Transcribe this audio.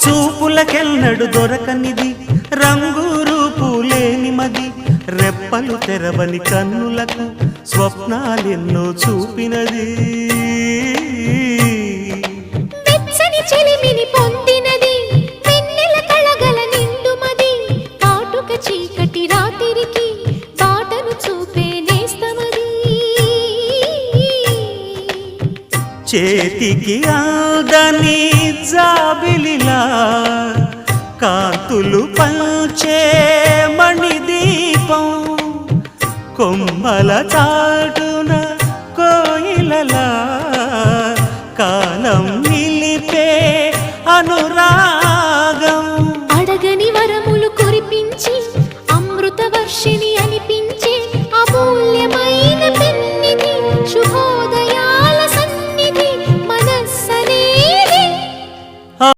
చూపులకెన్నడు దొరకనిది రంగు రూపు లేని మది రెప్పలు తెరవని కన్నులకు స్వప్నాలెన్నో చూపినది వెచ్చని చెలిమిని పొందినది వెన్నెల కళగల నిండుమది కాటుక చీకటి రాత్రికి బాటను చూపే నేస్తమది చేతికి ఆదని జాబిలిలా కాంతులు పంచే మణిదీపం కొమ్మల చాటున కోయిలలా కాలం నిలిపే అనురా